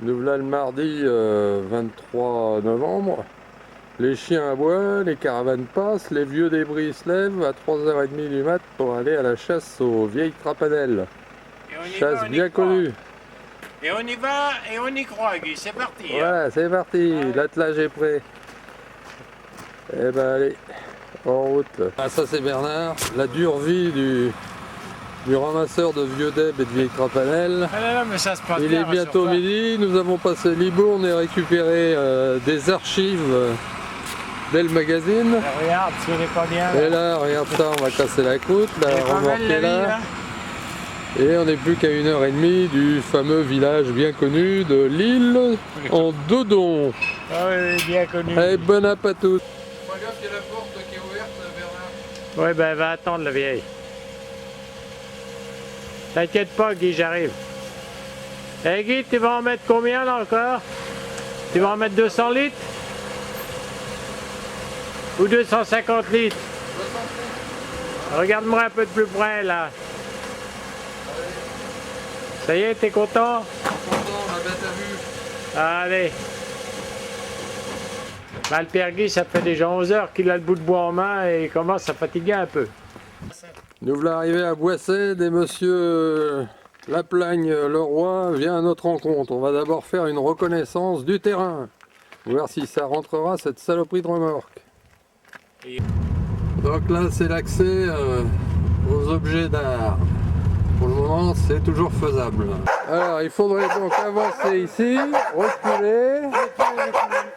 Nous voilà le mardi 23 novembre. Les chiens aboient, les caravanes passent, les vieux débris se lèvent à 3h30 du mat pour aller à la chasse aux vieilles trapanelles. Chasse bien connue. Et on y va et on y croit, Guy. C'est parti. Voilà, c'est parti. L'attelage est prêt. Eh ben allez, en route. Ah, ça c'est Bernard, la dure vie du ramasseur de vieux deb et de vieilles trapanelles. Ah non, mais ça se passe Il bien, est bientôt midi, nous avons passé Libourne et récupéré des archives d'El Magazine. Regarde, si on n'est pas bien. Et là, regarde ça, on va casser la croûte, la remorque est là. Et on n'est plus qu'à 1h30 du fameux village bien connu de l'île en Dodon. Ah oui, bien connu. Allez, bon appétit à tous. Fais gaffe, il y a la porte qui est ouverte, Bernard. Oui, ben va attendre la vieille. T'inquiète pas, Guy, j'arrive. Eh Guy, tu vas en mettre combien là encore? Tu vas en mettre 200 litres? Ou 250 litres? Regarde-moi un peu de plus près là. Ça y est, t'es content? Content, la bête à vue. Allez. Bah, le père Guy, ça fait déjà 11 heures qu'il a le bout de bois en main et il commence à fatiguer un peu. Nous voilà arrivés à Boissède et monsieur Laplagne Leroy vient à notre rencontre. On va d'abord faire une reconnaissance du terrain. Voir si ça rentrera cette saloperie de remorque. Donc là c'est l'accès aux objets d'art. Pour le moment c'est toujours faisable. Alors il faudrait donc avancer ici, reculer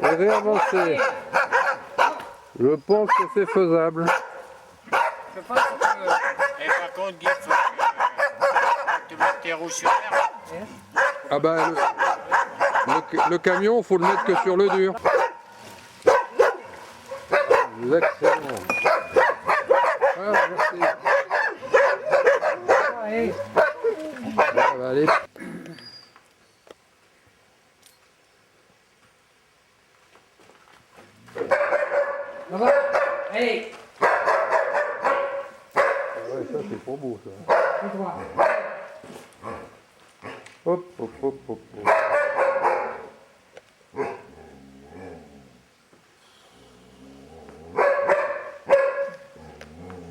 et réavancer. Je pense que c'est faisable. Et par contre, Guy, faut que tu mettes tes roues sur l'air. Ah bah le camion, faut le mettre que sur le dur. Excellent. Ah, merci. Ça va aller. Allez. Ouais, ça c'est trop beau ça. Hop, hop, hop, hop, hop.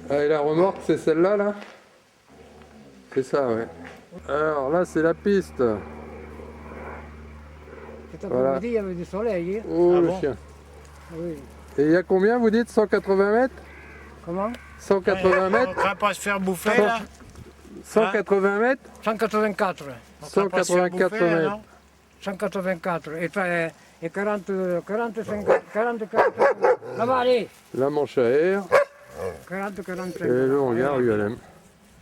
Ah, et la remorque, c'est celle-là, là? C'est ça, ouais. Alors là, c'est la piste. Cet Voilà. après-midi, il y avait du soleil. Hein. Oh, Ah le bon? chien. Oui. Et il y a combien, vous dites? 180 mètres? Comment? 180 mètres? On craint pas se faire bouffer là? 180 mètres? 184. On craint pas se faire 184 bouffer, là, mètres. non? 184. Et 40, 45, 40, 40. Là-bas, allez. La manche à air. 40, 45. Et le hangar ULM.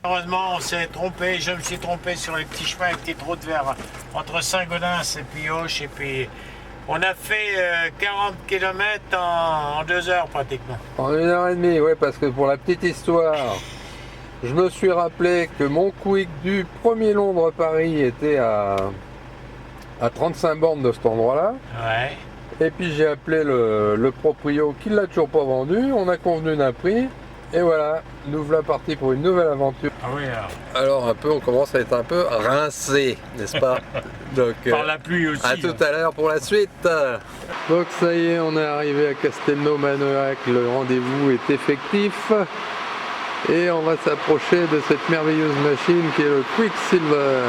Heureusement, on s'est trompé. Je me suis trompé sur les petits chemins avec des trous de verre entre Saint-Gaudens et puis Auch. Et puis on a fait 40 km en 2 heures pratiquement. En 1h30, ouais, parce que pour la petite histoire, je me suis rappelé que mon quick du premier Londres-Paris était à 35 bornes de cet endroit-là. Ouais. Et puis j'ai appelé le proprio qui ne l'a toujours pas vendu. On a convenu d'un prix. Et voilà, nous voilà partis pour une nouvelle aventure. Ah oui, Alors un peu, on commence à être un peu rincé, n'est-ce pas? Donc, par la pluie aussi. à tout à l'heure pour la suite. Donc ça y est, on est arrivé à Castelnau-Manoac, le rendez-vous est effectif. Et on va s'approcher de cette merveilleuse machine qui est le Quicksilver.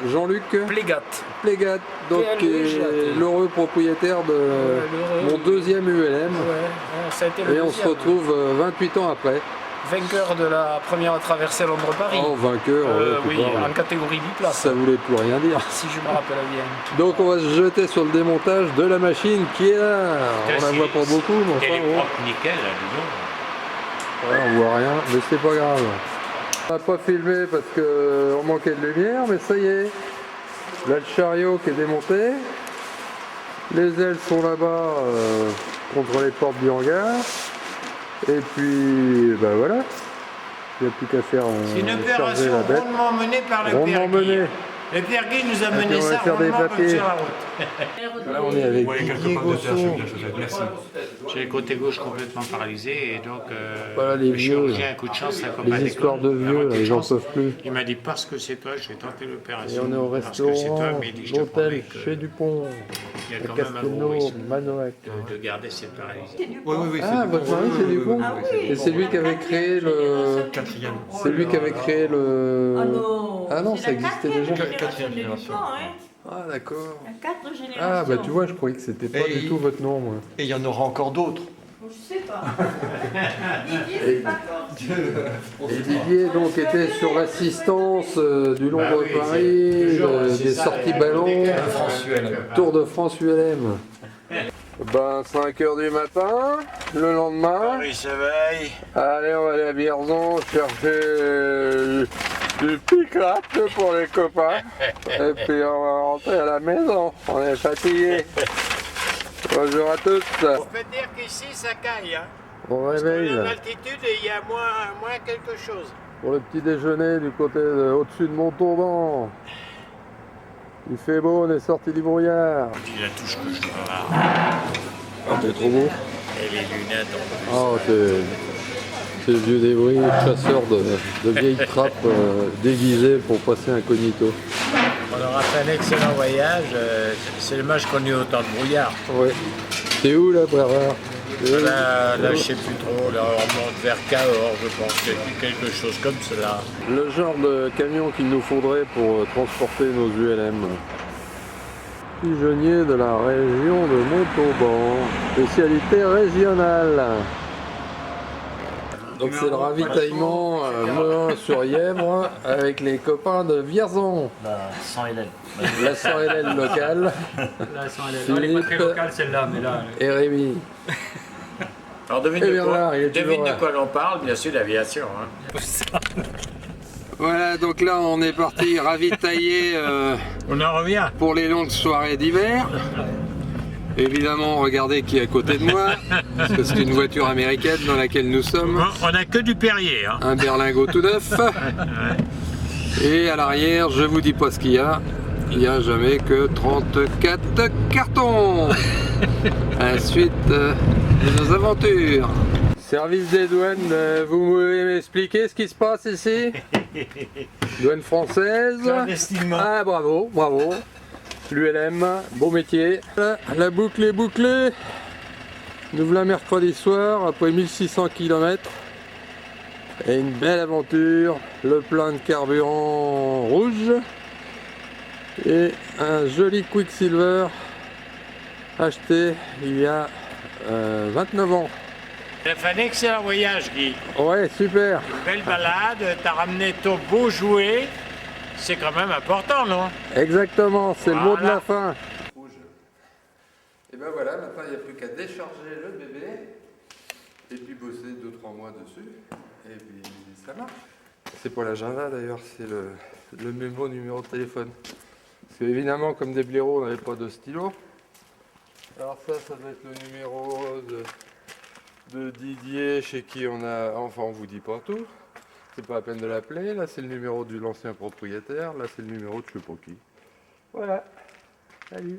Jean-Luc Plégat, donc qui est l'heureux propriétaire de mon deuxième ULM. Ça a été le Et on se deuxième. retrouve 28 ans après. Vainqueur de la première traversée Londres-Paris. Oh, vainqueur, Oui, tu parles. en catégorie biplace, Ça voulait plus rien dire. si je me rappelle bien. Donc on va se jeter sur le démontage de la machine qui est là. On la voit pas beaucoup, mais Elle est enfin, propre nickel, là, dis donc. ouais, on voit rien, mais c'est pas grave. On n'a pas filmé parce qu'on manquait de lumière, mais ça y est. Là le chariot qui est démonté. Les ailes sont là-bas contre les portes du hangar. Et puis, ben voilà. Il n'y a plus qu'à faire C'est une charger opération la bête. rondement menée par le Rondement père Guy. mené. Le Pierre Guy nous a puis mené on va ça faire des rondement comme papiers. sur la route. Là, on est avec Didier Gosson. Merci. J'ai le côté gauche complètement paralysé et donc Voilà les le vieux, chirurgien, là. un coup de chance, la copain Les histoires de vieux, là, ils en peuvent plus. Il m'a dit parce que c'est toi, je vais tenter Et l'opération. on est au Parce que c'est toi, restaurant, mais il dit, je te promets l'hôtel que chez Dupont, il y a à quand même un gros Castelnau, risque Manoac. de garder cette paralysie. Ah, votre mari c'est Dupont. Et c'est lui qui avait créé le... C'est lui qui avait créé le... Ah non, ça existait déjà. Quatrième génération. Ah d'accord. Quatre générations. Ah bah tu vois, je croyais que c'était pas Et du tout votre nom, moi. Et il y en aura encore d'autres. Je sais pas. Didier, c'est pas encore. Et Didier donc était sur l'assistance du Londres Paris, des sorties ballons, Tour de France ULM. Ben 5h du matin, le lendemain, Paris s'éveille. allez on va aller à Vierzon chercher du pic-rap pour les copains. Et puis on va rentrer à la maison, on est fatigués. Bonjour à tous. On peut dire qu'ici ça caille. Hein. Bon Parce qu'on est réveil en là. altitude et il y a moins quelque chose. Pour le petit déjeuner du côté au-dessus de Montauban. Il fait beau, on est sorti du brouillard. Il a tout ce que je veux avoir. Ah, t'es trop beau. Et les lunettes en plus. Oh, c'est le vieux débris, chasseur de vieilles trappes déguisées pour passer incognito. On aura fait un excellent voyage. C'est dommage qu'on ait autant de brouillard. Ouais. C'est où là, Brevard? Là, je sais plus trop. Là, on monte vers Cahors, je pense. Quelque chose comme cela. Le genre de camion qu'il nous faudrait pour transporter nos ULM. Pigeonnier de la région de Montauban. Spécialité régionale. Donc c'est le ravitaillement Melun-sur-Yèvre avec les copains de Vierzon. La 100 LL. La 100 LL locale. Là, elle est pas très locale celle-là, mais là. Et Rémi. Alors devine, Et Bernard, il est devine toujours de là. quoi l'on parle, bien sûr, l'aviation. Hein. Voilà, donc là on est parti ravitailler On en revient. pour les longues soirées d'hiver. Évidemment, regardez qui est à côté de moi, parce que c'est une voiture américaine dans laquelle nous sommes. On n'a que du Perrier. Hein. Un berlingot tout neuf. Et à l'arrière, je vous dis pas ce qu'il y a. Il n'y a jamais que 34 cartons. À la suite de nos aventures. Service des douanes, vous pouvez m'expliquer ce qui se passe ici? Douane française. Clandestinement. Ah bravo, bravo. L'ULM, beau métier. La boucle est bouclée. Nous voilà mercredi soir, après 1600 km. Et une belle aventure. Le plein de carburant rouge. Et un joli Quicksilver acheté il y a 29 ans. Ça fait un excellent voyage, Guy. Ouais, super. Une belle balade, t'as ramené ton beau jouet. C'est quand même important, non? Exactement, c'est le mot de Voilà. la fin. Et ben voilà, maintenant il n'y a plus qu'à décharger le bébé et puis bosser 2-3 mois dessus. Et puis ça marche. C'est pas l'agenda d'ailleurs, c'est le mémo numéro de téléphone. Parce que évidemment, comme des blaireaux, on n'avait pas de stylo. Alors ça doit être le numéro de Didier chez qui on a... Enfin, on vous dit pas tout. C'est pas la peine de l'appeler. Là, c'est le numéro de l'ancien propriétaire. Là, c'est le numéro de je sais pas qui. Voilà. Salut.